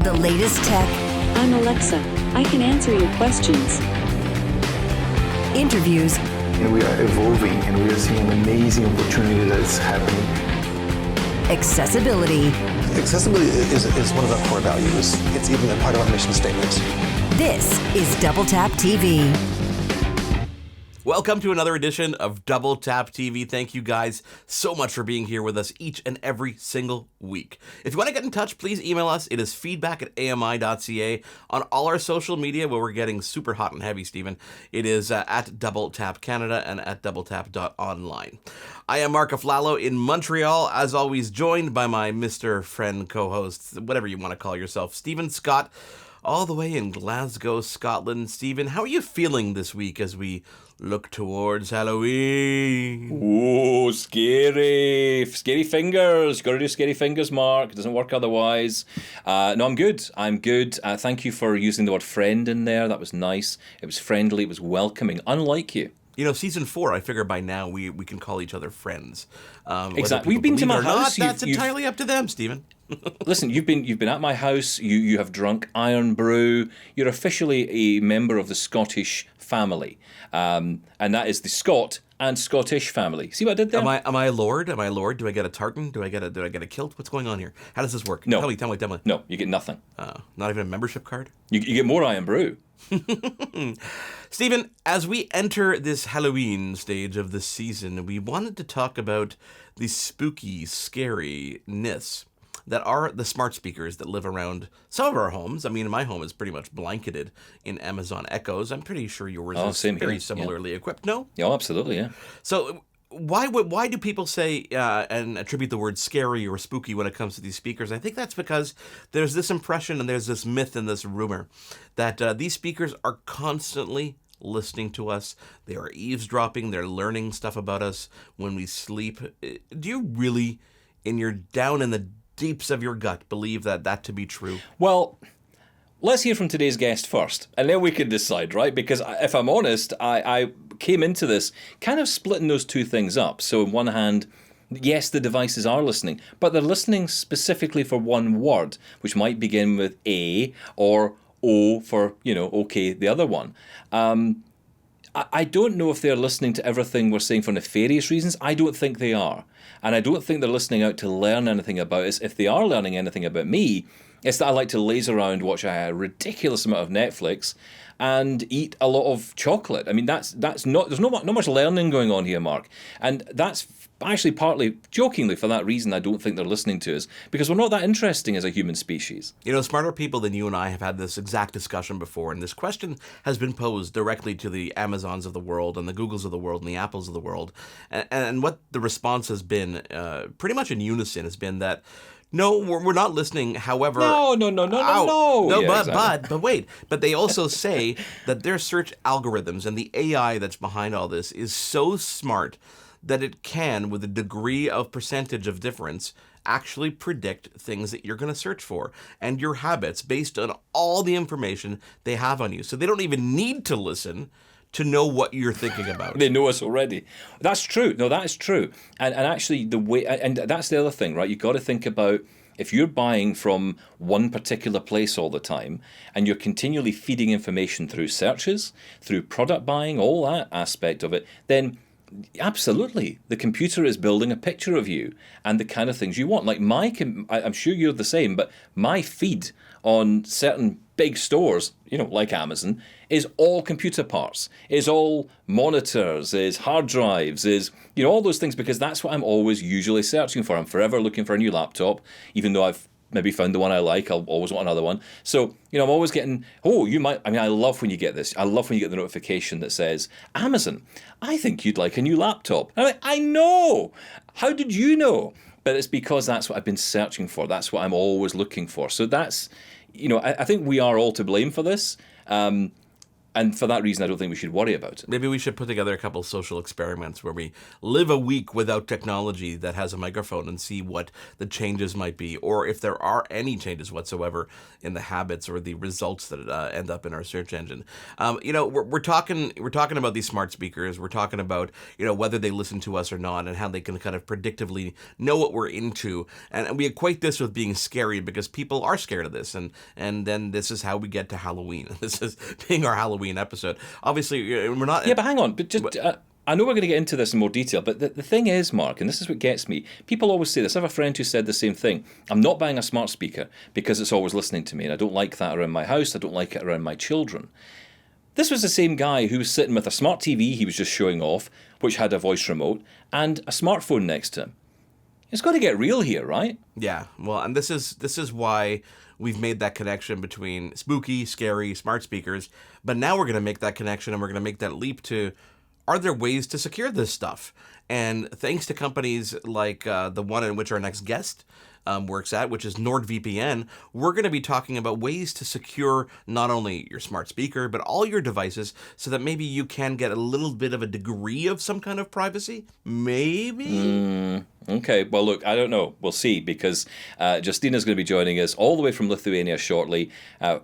The latest tech. I'm Alexa. I can answer your questions. Interviews. And we are evolving, and we are seeing an amazing opportunity that is happening. Accessibility. Accessibility is one of our core values. It's even a part of our mission statement. This is DoubleTap TV. Welcome to another edition of Double Tap TV. Thank you guys so much for being here with us each and every single week. If you want to get in touch, please email us. It is feedback@AMI.CA. On all our social media, where we're getting super hot and heavy, Stephen, it is at Double Tap Canada and at doubletap.online. I am Marc Aflalo in Montreal, as always joined by my Mr. Friend co-host, whatever you want to call yourself, Stephen Scott, all the way in Glasgow, Scotland. Stephen, how are you feeling this week as we look towards Halloween? Oh, scary. Scary fingers. Got to do scary fingers, Mark. It doesn't work otherwise. No, I'm good. Thank you for using the word friend in there. That was nice. It was friendly. It was welcoming. Unlike you. You know, season 4, I figure by now we can call each other friends. Exactly. We've been to my house. That's entirely up to them, Stephen. Listen, you've been at my house. You have drunk Iron Brew. You're officially a member of the Scottish family, and that is the Scot and Scottish family. See what I did there? Am I a lord? Am I a lord? Do I get a tartan? Do I get a kilt? What's going on here? How does this work? No. Tell me. No, you get nothing. Not even a membership card? You get more Iron Brew. Stephen, as we enter this Halloween stage of the season, we wanted to talk about the spooky scariness that are the smart speakers that live around some of our homes. I mean, my home is pretty much blanketed in Amazon Echoes. I'm pretty sure yours is very similarly equipped, no? Oh, absolutely, yeah. So why do people say and attribute the word scary or spooky when it comes to these speakers? I think that's because there's this impression and there's this myth and this rumor that these speakers are constantly listening to us. They are eavesdropping. They're learning stuff about us when we sleep. Do you really, down in the deeps of your gut, believe that to be true? Well, let's hear from today's guest first, and then we can decide, right? Because if I'm honest, I came into this kind of splitting those two things up. So on one hand, yes, the devices are listening, but they're listening specifically for one word, which might begin with A or O for, okay, the other one. I don't know if they're listening to everything we're saying for nefarious reasons. I don't think they are. And I don't think they're listening out to learn anything about us. If they are learning anything about me, it's that I like to laze around, watch a ridiculous amount of Netflix, and eat a lot of chocolate. I mean, that's not, there's not much learning going on here, Mark. And that's actually partly, jokingly, for that reason, I don't think they're listening to us, because we're not that interesting as a human species. Smarter people than you and I have had this exact discussion before, and this question has been posed directly to the Amazons of the world and the Googles of the world and the Apples of the world. And what the response has been, pretty much in unison, has been that, no, we're not listening. However, no. Yeah, exactly. But wait. But they also say that their search algorithms and the AI that's behind all this is so smart that it can, with a degree of percentage of difference, actually predict things that you're going to search for and your habits based on all the information they have on you. So they don't even need to listen to know what you're thinking about. They know us already. That's true. No, that is true. And actually, the way, and that's the other thing, right? You've got to think about, if you're buying from one particular place all the time and you're continually feeding information through searches, through product buying, all that aspect of it, then absolutely, the computer is building a picture of you and the kind of things you want. Like I'm sure you're the same, but my feed on certain big stores, like Amazon, is all computer parts, is all monitors, is hard drives, is, all those things, because that's what I'm always usually searching for. I'm forever looking for a new laptop, even though I've maybe found the one I like, I'll always want another one. So, I'm always getting, I love when you get this. I love when you get the notification that says, Amazon, I think you'd like a new laptop. And I'm like, I know! How did you know? But it's because that's what I've been searching for. That's what I'm always looking for. So that's, I think we are all to blame for this. And for that reason, I don't think we should worry about it. Maybe we should put together a couple social experiments where we live a week without technology that has a microphone and see what the changes might be, or if there are any changes whatsoever in the habits or the results that end up in our search engine. We're talking about these smart speakers. We're talking about whether they listen to us or not, and how they can kind of predictively know what we're into. And we equate this with being scary because people are scared of this, and then this is how we get to Halloween. This is being our Halloween episode. Obviously, we're not. Yeah, but hang on. But just, I know we're going to get into this in more detail, but the thing is, Mark, and this is what gets me, people always say this. I have a friend who said the same thing. I'm not buying a smart speaker because it's always listening to me, and I don't like that around my house. I don't like it around my children. This was the same guy who was sitting with a smart TV he was just showing off, which had a voice remote, and a smartphone next to him. It's got to get real here, right? Yeah, well, and this is why we've made that connection between spooky, scary, smart speakers, but now we're going to make that connection and we're going to make that leap to, are there ways to secure this stuff? And thanks to companies like the one in which our next guest works at, which is NordVPN, we're going to be talking about ways to secure not only your smart speaker, but all your devices so that maybe you can get a little bit of a degree of some kind of privacy. Maybe? Okay, well, look, I don't know. We'll see, because Justina's going to be joining us all the way from Lithuania shortly,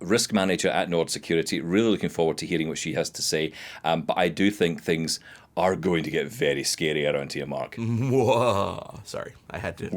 risk manager at Nord Security. Really looking forward to hearing what she has to say. But I do think things are going to get very scary around here, Mark. Whoa. Sorry, I just had to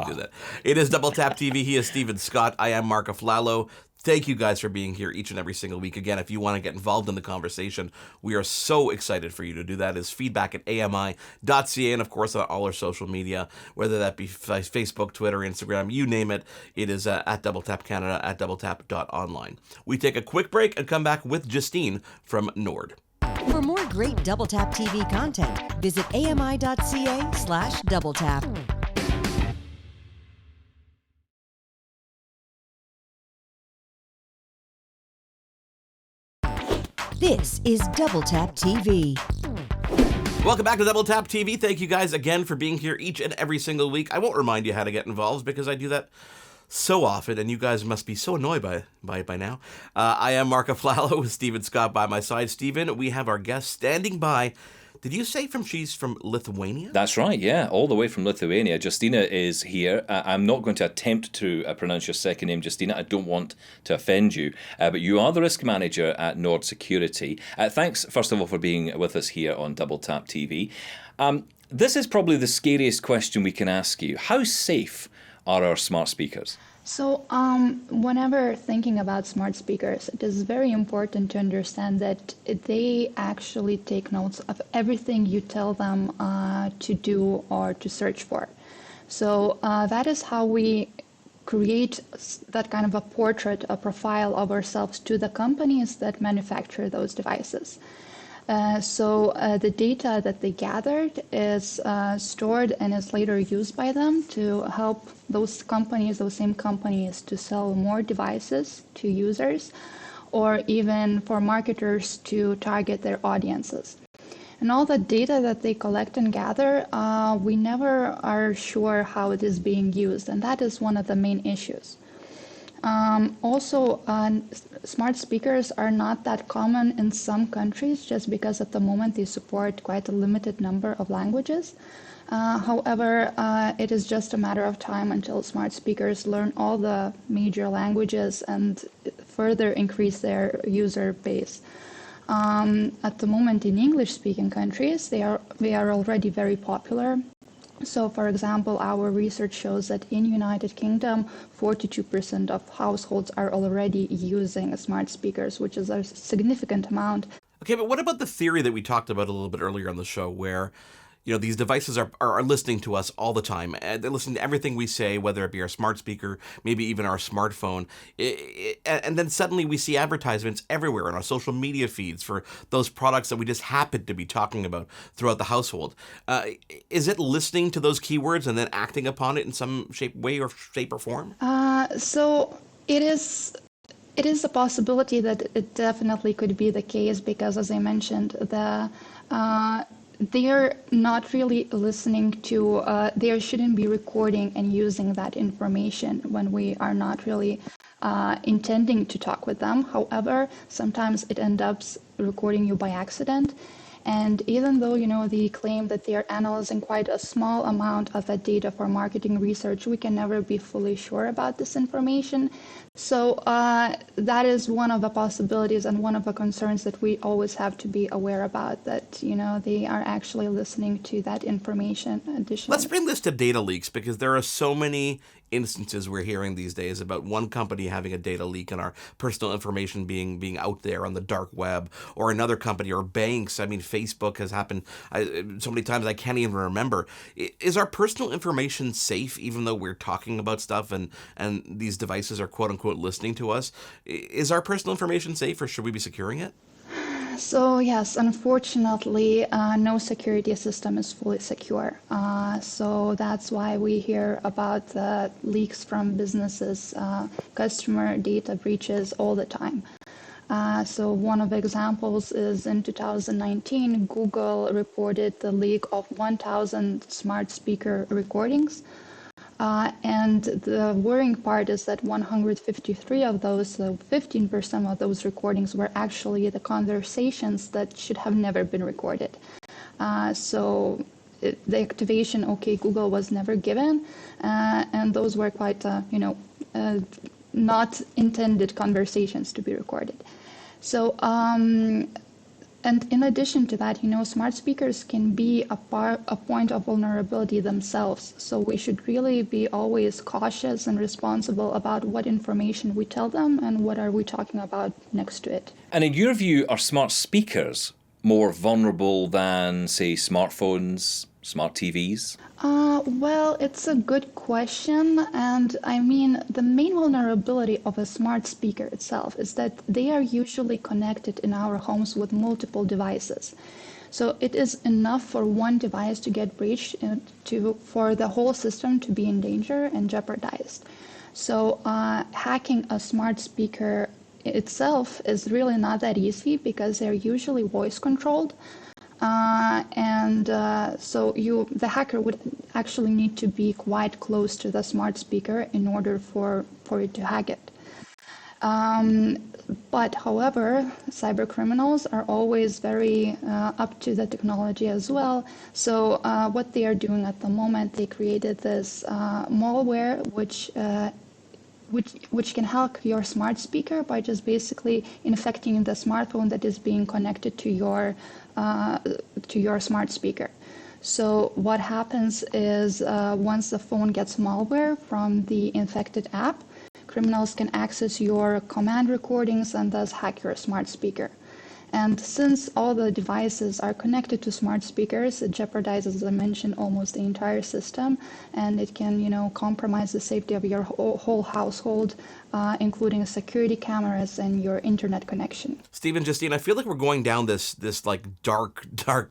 do that. It is Double Tap TV. He is Stephen Scott. I am Marc Aflalo. Thank you guys for being here each and every single week. Again, if you want to get involved in the conversation, we are so excited for you to do that. It's feedback at AMI.CA, and of course on all our social media, whether that be Facebook, Twitter, Instagram, you name it. It is at DoubleTap Canada, at DoubleTap.online. We take a quick break and come back with Justine from Nord. For more great Double Tap TV content, visit AMI.CA/DoubleTap. This is Double Tap TV. Welcome back to Double Tap TV. Thank you guys again for being here each and every single week. I won't remind you how to get involved because I do that so often, and you guys must be so annoyed by now. I am Marc Aflalo with Stephen Scott by my side. Stephen, we have our guest standing by. Did you say she's from Lithuania? That's right, yeah, all the way from Lithuania. Justina is here. I'm not going to attempt to pronounce your second name, Justina. I don't want to offend you. But you are the risk manager at Nord Security. Thanks, first of all, for being with us here on Double Tap TV. This is probably the scariest question we can ask you. How safe are our smart speakers? So whenever thinking about smart speakers, it is very important to understand that they actually take notes of everything you tell them to do or to search for. So that is how we create that kind of a portrait, a profile of ourselves to the companies that manufacture those devices. So the data that they gathered is stored and is later used by them to help those companies, those same companies, to sell more devices to users, or even for marketers to target their audiences. And all the data that they collect and gather, we never are sure how it is being used, and that is one of the main issues. Also, smart speakers are not that common in some countries just because at the moment they support quite a limited number of languages. However, it is just a matter of time until smart speakers learn all the major languages and further increase their user base. At the moment in English-speaking countries, they are already very popular. So, for example, our research shows that in United Kingdom, 42% of households are already using smart speakers, which is a significant amount. Okay, but what about the theory that we talked about a little bit earlier on the show where, these devices are listening to us all the time, and they're listening to everything we say, whether it be our smart speaker, maybe even our smartphone, and then suddenly we see advertisements everywhere in our social media feeds for those products that we just happen to be talking about throughout the household. Is it listening to those keywords and then acting upon it in some way or form? So it is a possibility that it definitely could be the case because, as I mentioned, they're not really listening to, they shouldn't be recording and using that information when we are not really intending to talk with them. However, sometimes it ends up recording you by accident. And even though, they claim that they are analyzing quite a small amount of that data for marketing research, we can never be fully sure about this information. So that is one of the possibilities and one of the concerns that we always have to be aware about, that, they are actually listening to that information additionally. Let's bring this to data leaks, because there are so many instances we're hearing these days about one company having a data leak and our personal information being out there on the dark web, or another company, or banks. I mean, Facebook has happened so many times I can't even remember. Is our personal information safe, even though we're talking about stuff and these devices are quote unquote listening to us? Is our personal information safe, or should we be securing it? So yes, unfortunately, no security system is fully secure. So that's why we hear about the leaks from businesses, customer data breaches all the time. So one of the examples is in 2019, Google reported the leak of 1,000 smart speaker recordings. And the worrying part is that 153 of those, so 15% of those recordings, were actually the conversations that should have never been recorded. So the activation, OK Google, was never given, and those were quite, not intended conversations to be recorded. So, and in addition to that, smart speakers can be a point of vulnerability themselves. So we should really be always cautious and responsible about what information we tell them and what are we talking about next to it. And in your view, are smart speakers more vulnerable than, say, smartphones, smart TVs? Well, it's a good question. And I mean, the main vulnerability of a smart speaker itself is that they are usually connected in our homes with multiple devices. So it is enough for one device to get breached for the whole system to be in danger and jeopardized. So hacking a smart speaker itself is really not that easy, because they're usually voice controlled. So the hacker would actually need to be quite close to the smart speaker in order for it to hack it. But however, cyber criminals are always very up to the technology as well. So what they are doing at the moment, they created this malware which can hack your smart speaker by just basically infecting the smartphone that is being connected to your smart speaker. So what happens is once the phone gets malware from the infected app, criminals can access your command recordings and thus hack your smart speaker. And since all the devices are connected to smart speakers, it jeopardizes, as I mentioned, almost the entire system, and it can, compromise the safety of your whole household, including security cameras and your internet connection. Steve and Justine, I feel like we're going down this like dark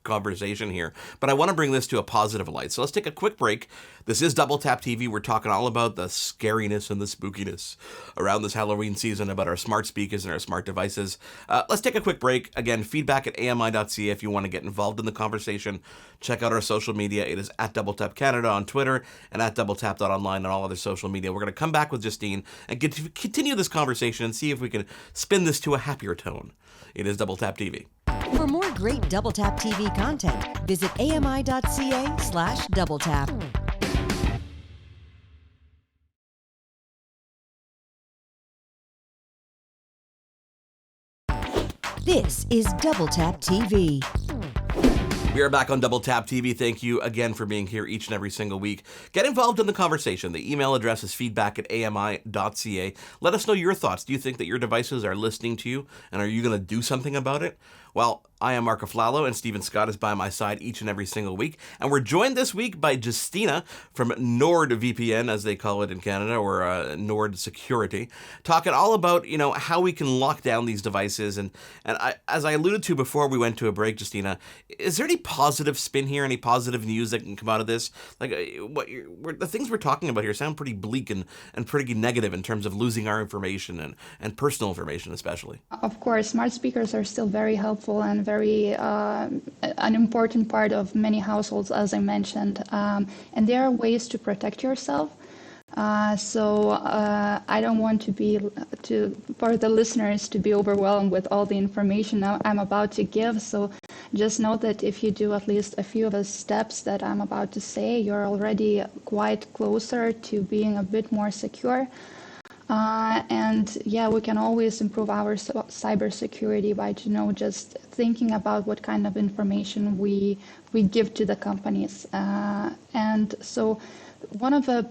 conversation here, but I want to bring this to a positive light. So let's take a quick break. This is Double Tap TV. We're talking all about the scariness and the spookiness around this Halloween season, about our smart speakers and our smart devices. Let's take a quick break. Again, feedback at AMI.CA if you want to get involved in the conversation. Check out our social media. It is at Double Tap Canada on Twitter and at DoubleTap.online on all other social media. We're going to come back with Justine and continue this conversation and see if we can spin this to a happier tone. It is Double Tap TV. For more great Double Tap TV content, visit AMI.CA/DoubleTap. This is Double Tap TV. We are back on Double Tap TV. Thank you again for being here each and every single week. Get involved in the conversation. The email address is feedback@AMI.CA. Let us know your thoughts. Do you think that your devices are listening to you, and are you going to do something about it? Well, I am Marc Aflalo, and Stephen Scott is by my side each and every single week. And we're joined this week by Justina from NordVPN, as they call it in Canada, or Nord Security, talking all about, how we can lock down these devices. And as I alluded to before we went to a break, Justina, is there any positive spin here, any positive news that can come out of this? Like, the things we're talking about here sound pretty bleak and pretty negative in terms of losing our information and personal information especially. Of course, smart speakers are still very helpful useful and very an important part of many households, as I mentioned. And there are ways to protect yourself. So I don't want for the listeners to be overwhelmed with all the information I'm about to give. So just note that if you do at least a few of the steps that I'm about to say, you're already quite closer to being a bit more secure. And yeah, we can always improve our cybersecurity by, just thinking about what kind of information we give to the companies. And so one of the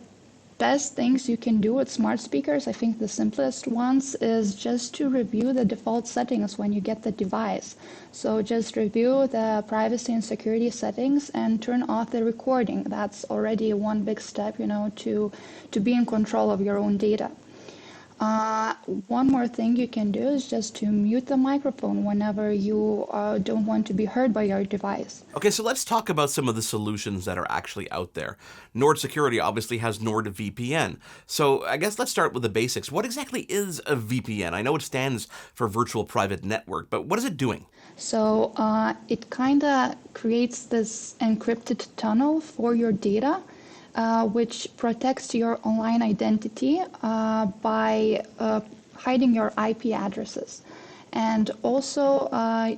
best things you can do with smart speakers, I think the simplest ones, is just to review the default settings when you get the device. So just review the privacy and security settings and turn off the recording. That's already one big step, to be in control of your own data. One more thing you can do is just to mute the microphone whenever you don't want to be heard by your device. Okay, so let's talk about some of the solutions that are actually out there. Nord Security obviously has NordVPN. So I guess let's start with the basics. What exactly is a VPN? I know it stands for Virtual Private Network, but what is it doing? So it kind of creates this encrypted tunnel for your data, which protects your online identity by hiding your IP addresses. And also,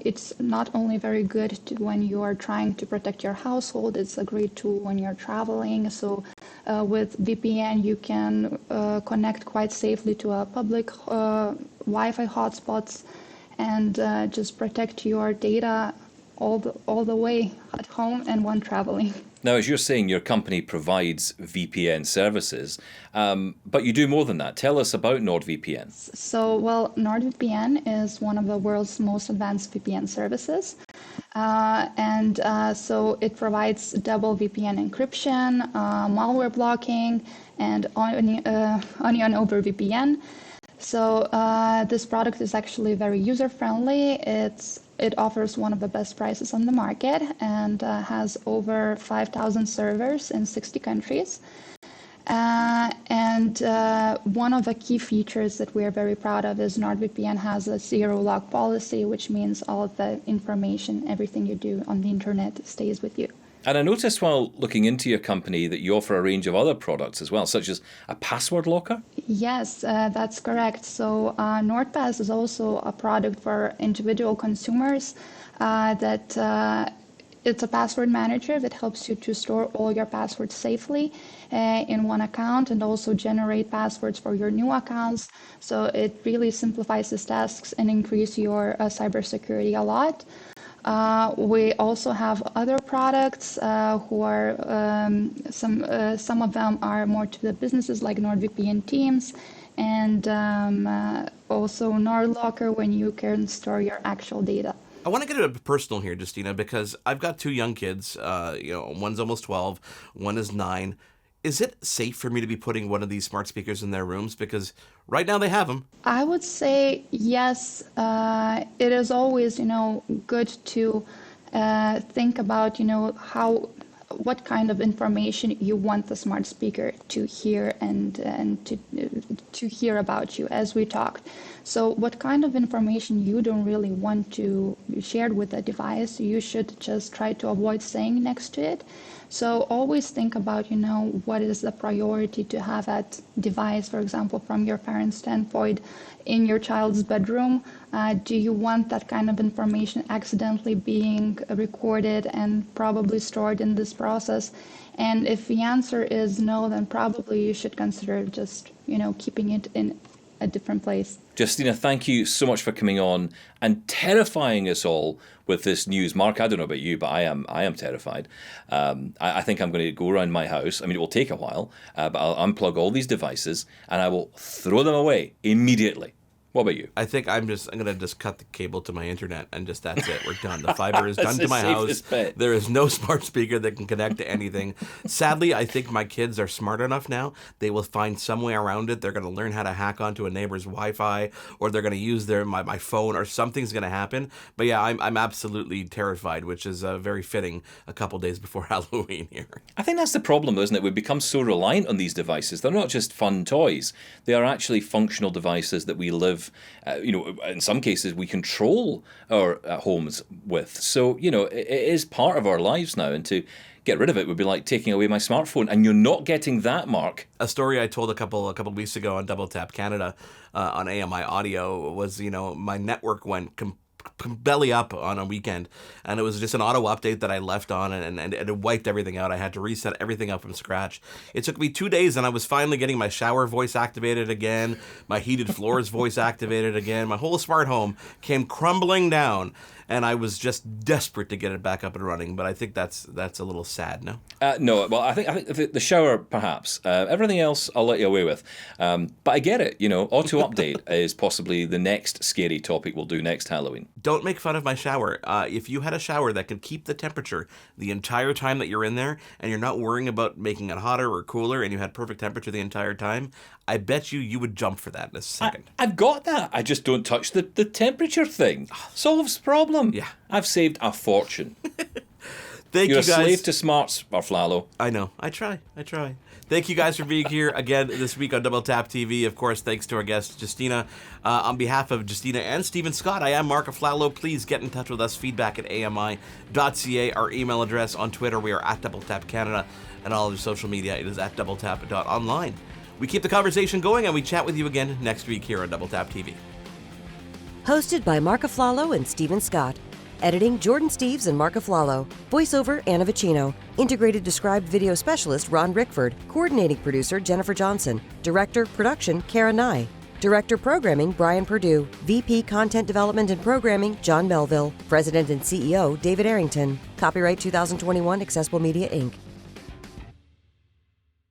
it's not only very good when you are trying to protect your household, it's a great tool when you're traveling. So with VPN, you can connect quite safely to a public Wi-Fi hotspots and just protect your data all the way at home and when traveling. Now, as you're saying, your company provides VPN services, but you do more than that. Tell us about NordVPN. So, well, NordVPN is one of the world's most advanced VPN services. So it provides double VPN encryption, malware blocking, and onion over VPN. So this product is actually very user-friendly. It offers one of the best prices on the market and has over 5,000 servers in 60 countries. And one of the key features that we are very proud of is NordVPN has a zero-log policy, which means all of the information, everything you do on the internet stays with you. And I noticed while looking into your company that you offer a range of other products as well, such as a password locker? Yes, that's correct. So NordPass is also a product for individual consumers that it's a password manager that helps you to store all your passwords safely in one account and also generate passwords for your new accounts. So it really simplifies these tasks and increase your cybersecurity a lot. We also have other products who are some of them are more to the businesses like NordVPN Teams and also NordLocker when you can store your actual data. I want to get a bit personal here, Justina, because I've got two young kids. One's almost 12, one is 9. Is it safe for me to be putting one of these smart speakers in their rooms? Because right now they have them. I would say yes. It is always, good to think about, what kind of information you want the smart speaker to hear and to hear about you as we talked. So what kind of information you don't really want to be shared with the device, you should just try to avoid saying next to it. So always think about, what is the priority to have that device, for example, from your parents' standpoint, in your child's bedroom. Do you want that kind of information accidentally being recorded and probably stored in this process? And if the answer is no, then probably you should consider just, keeping it in a different place. Justina, thank you so much for coming on and terrifying us all with this news. Mark, I don't know about you, but I am terrified. I think I'm going to go around my house. I mean, it will take a while, but I'll unplug all these devices and I will throw them away immediately. What about you? I think I'm going to just cut the cable to my internet and just that's it. We're done. The fiber is done to my house. Bet. There is no smart speaker that can connect to anything. Sadly, I think my kids are smart enough now. They will find some way around it. They're going to learn how to hack onto a neighbor's Wi-Fi, or they're going to use my phone, or something's going to happen. But yeah, I'm absolutely terrified, which is very fitting a couple days before Halloween here. I think that's the problem, isn't it? We've become so reliant on these devices. They're not just fun toys. They are actually functional devices that we live live, in some cases we control our homes with. So, it is part of our lives now, and to get rid of it would be like taking away my smartphone, and you're not getting that, Mark. A story I told a couple of weeks ago on Double Tap Canada on AMI Audio was, my network went belly up on a weekend, and it was just an auto update that I left on, and it wiped everything out. I had to reset everything up from scratch. It took me 2 days, and I was finally getting my shower voice activated again, my heated floors voice activated again. My whole smart home came crumbling down, and I was just desperate to get it back up and running. But I think that's a little sad, no? No, well, I think the shower, perhaps. Everything else, I'll let you away with. But I get it. Auto update is possibly the next scary topic we'll do next Halloween. Don't make fun of my shower. If you had a shower that could keep the temperature the entire time that you're in there, and you're not worrying about making it hotter or cooler, and you had perfect temperature the entire time, I bet you would jump for that in a second. I've got that. I just don't touch the temperature thing. Solves the problem. Yeah. I've saved a fortune. Thank You're you guys. a slave to smarts, Aflalo. I know. I try. Thank you guys for being here again this week on Double Tap TV. Of course, thanks to our guest, Justina. On behalf of Justina and Stephen Scott, I am Marc Aflalo. Please get in touch with us. Feedback at AMI.CA. Our email address on Twitter, we are at Double Tap Canada. And all of your social media, it is at doubletap.online. We keep the conversation going, and we chat with you again next week here on Double Tap TV. Hosted by Marc Aflalo and Stephen Scott. Editing, Jordan Steeves and Marc Aflalo. Voiceover, Anna Vicino. Integrated Described Video Specialist, Ron Rickford. Coordinating Producer, Jennifer Johnson. Director, Production, CARA Nye. Director, Programming, Brian Perdue. VP, Content Development and Programming, John Melville. President and CEO, David Errington. Copyright 2021, Accessible Media, Inc.